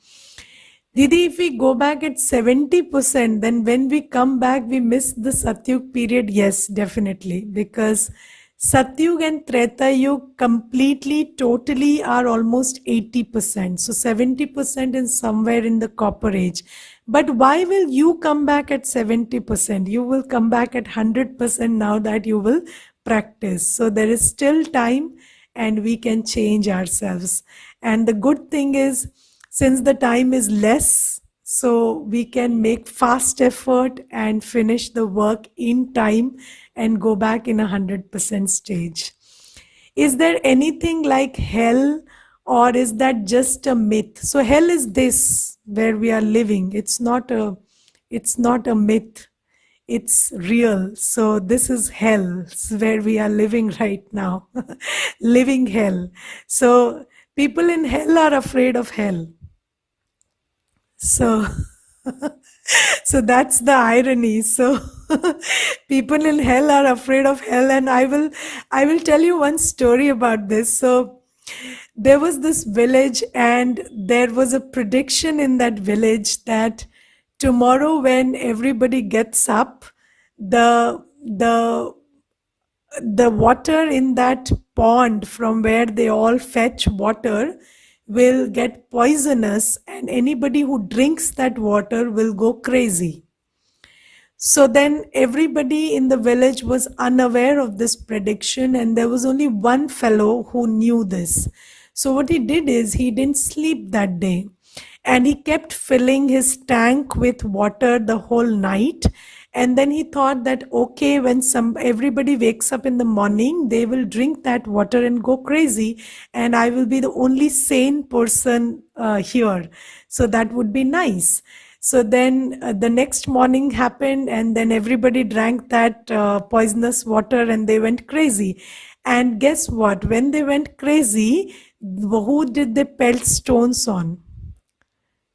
Didi, if we go back at 70%, then when we come back, we miss the Satyug period. Yes, definitely. Because Satyug and Treta Yug completely, totally are almost 80%. So 70% is somewhere in the Copper Age. But why will you come back at 70%? You will come back at 100% now that you will practice. So there is still time and we can change ourselves. And the good thing is, since the time is less, so we can make fast effort and finish the work in time and go back in 100% stage. Is there anything like hell, or is that just a myth? So hell is this where we are living. It's not a myth. It's real. So this is hell, where we are living right now. Living hell. So people in hell are afraid of hell. So so that's the irony. So people in hell are afraid of hell, and I will tell you one story about this. So there was this village, and there was a prediction in that village that tomorrow when everybody gets up, the water in that pond from where they all fetch water will get poisonous, and anybody who drinks that water will go crazy. So then everybody in the village was unaware of this prediction, and there was only one fellow who knew this. So what he did is he didn't sleep that day, and he kept filling his tank with water the whole night. And then he thought that, okay, when everybody wakes up in the morning, they will drink that water and go crazy, and I will be the only sane person here. So that would be nice. So then the next morning happened, and then everybody drank that poisonous water and they went crazy. And guess what? When they went crazy, who did they pelt stones on?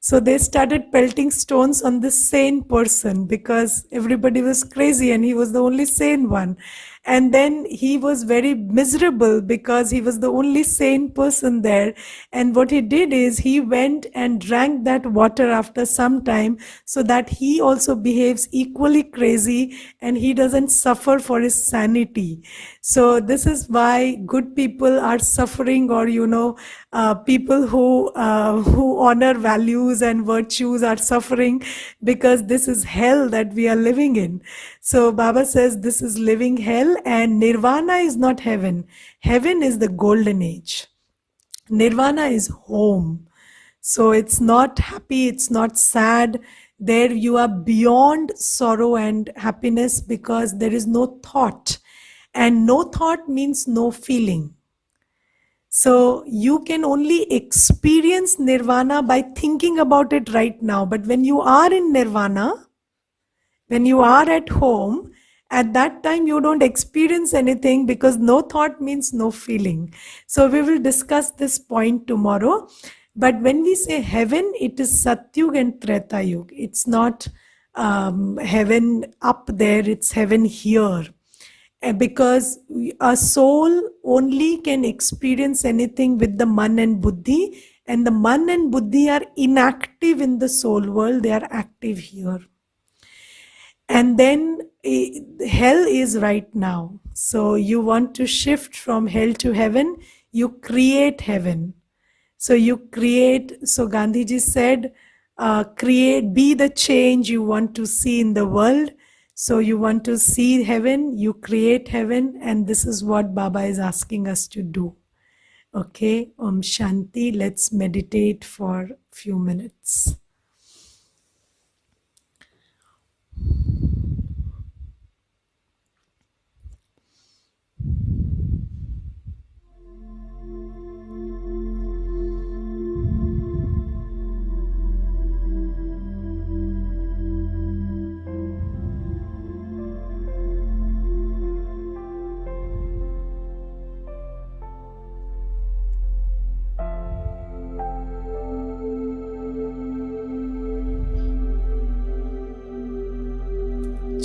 So they started pelting stones on this sane person because everybody was crazy and he was the only sane one. And then he was very miserable because he was the only sane person there. And what he did is he went and drank that water after some time so that he also behaves equally crazy and he doesn't suffer for his sanity. So this is why good people are suffering, or people who honor values and virtues are suffering, because this is hell that we are living in. So Baba says this is living hell, and nirvana is not heaven. Heaven is the golden age. Nirvana is home. So it's not happy, it's not sad. There you are beyond sorrow and happiness because there is no thought. And no thought means no feeling. So you can only experience nirvana by thinking about it right now. But when you are in nirvana, when you are at home, at that time you don't experience anything because no thought means no feeling. So we will discuss this point tomorrow. But when we say heaven, it is Satyug and Treta Yug. It's not heaven up there, it's heaven here. Because a soul only can experience anything with the man and buddhi, and the man and buddhi are inactive in the soul world, they are active here. And then hell is right now. So you want to shift from hell to heaven, you create heaven. So you create, so Gandhiji said, be the change you want to see in the world. So you want to see heaven, you create heaven, and this is what Baba is asking us to do. Okay, Om Shanti. Let's meditate for a few minutes.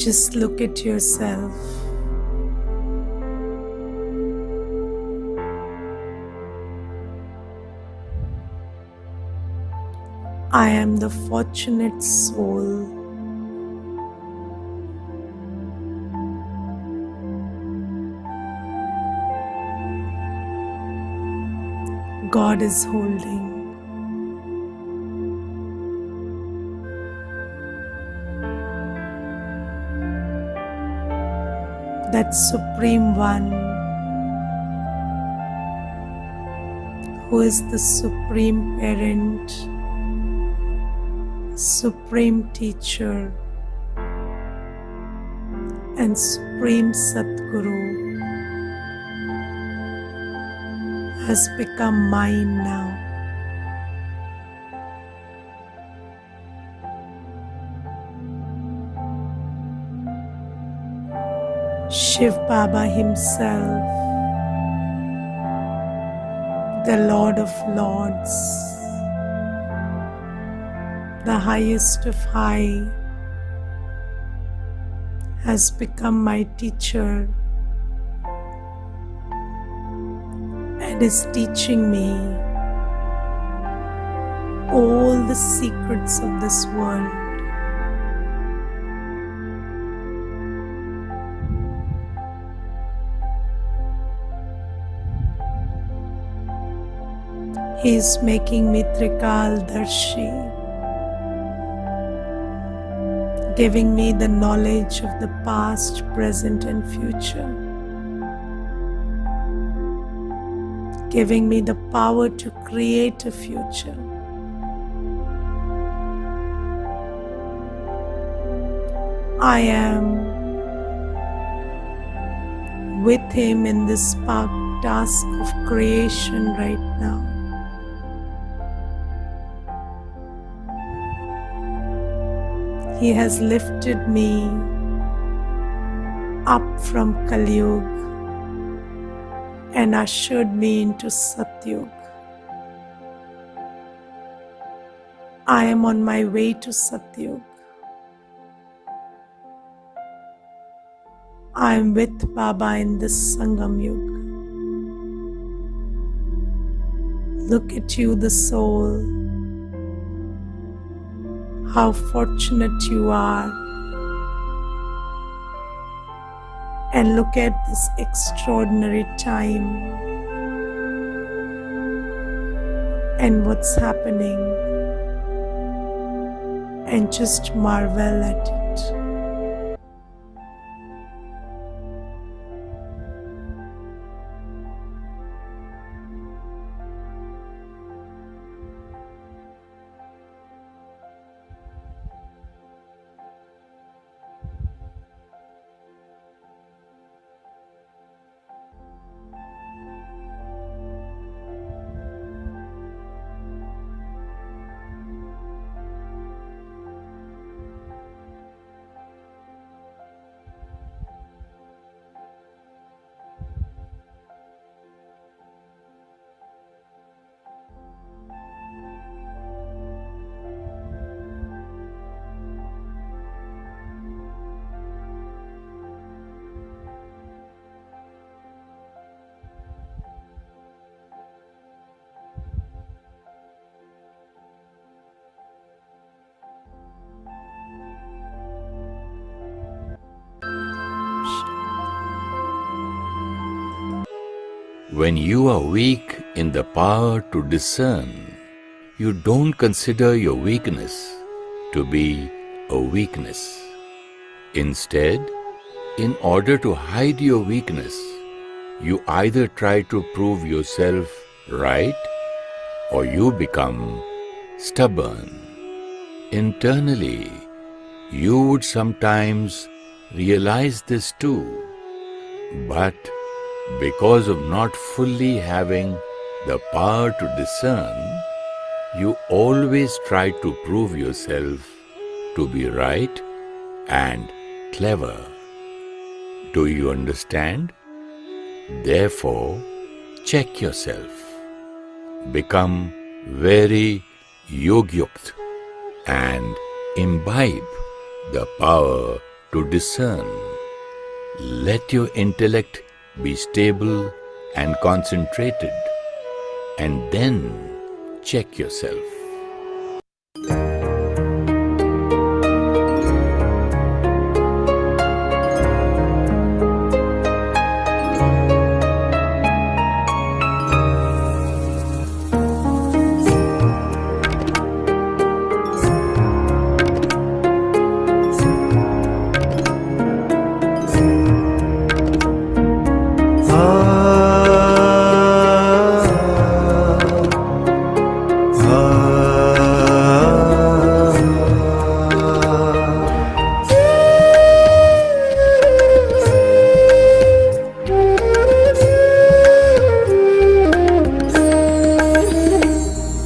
Just look at yourself. I am the fortunate soul. God is holding. That Supreme One who is the Supreme Parent, Supreme Teacher, and Supreme Satguru has become mine now. Shiv Baba himself, the Lord of Lords, the highest of high, has become my teacher and is teaching me all the secrets of this world. He is making me Trikaldarshi, giving me the knowledge of the past, present, and future, giving me the power to create a future. I am with him in this spark task of creation right now. He has lifted me up from Kali Yuga and ushered me into Satyug. I am on my way to Satyug. I am with Baba in this Sangam Yuga. Look at you, the soul. How fortunate you are. And look at this extraordinary time and what's happening, and just marvel at it. When you are weak in the power to discern, you don't consider your weakness to be a weakness. Instead, in order to hide your weakness, you either try to prove yourself right or you become stubborn. Internally, you would sometimes realize this too, but because of not fully having the power to discern, you always try to prove yourself to be right and clever. Do you understand? Therefore, check yourself. Become very yogyukt and imbibe the power to discern. Let your intellect be stable and concentrated, and then check yourself.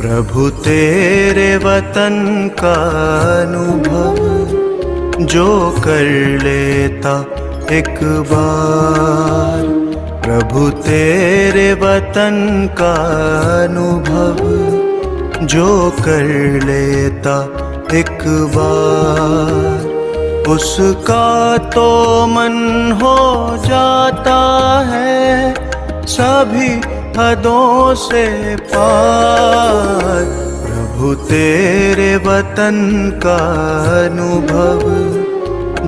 प्रभु तेरे वतन का अनुभव जो कर लेता एक बार, प्रभु तेरे वतन का अनुभव जो कर लेता एक बार, उसका तो मन हो जाता है सभी हदों से पार। प्रभु तेरे वतन का अनुभव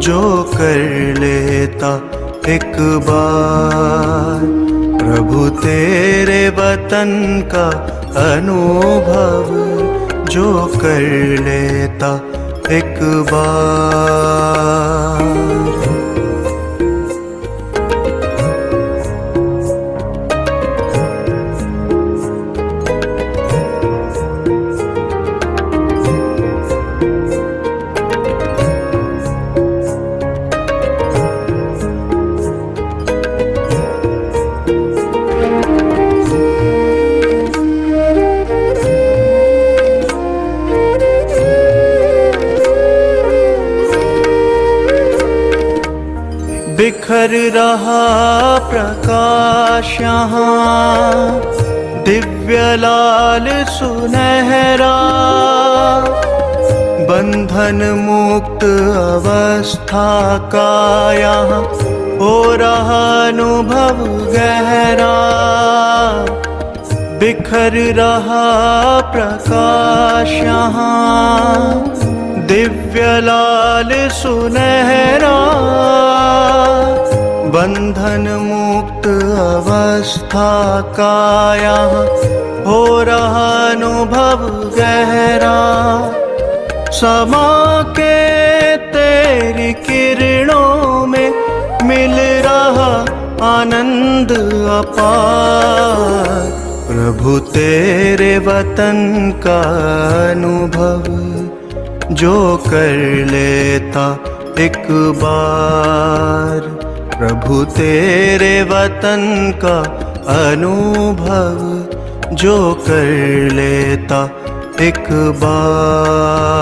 जो कर लेता एक बार, प्रभु तेरे वतन का अनुभव जो कर लेता एक बार। बिखर रहा प्रकाश यहाँ दिव्य लाल सुनहरा, बंधन मुक्त अवस्था का यहाँ हो रहा अनुभव गहरा। बिखर रहा प्रकाश यहाँ दिव्य लाल सुनहरा, बंधन मुक्त अवस्था का यहाँ हो रहा अनुभव गहरा। समा के तेरी किरणों में मिल रहा आनंद अपार, प्रभु तेरे वतन का अनुभव जो कर लेता एक बार, प्रभु तेरे वतन का अनुभव जो कर लेता एक बार।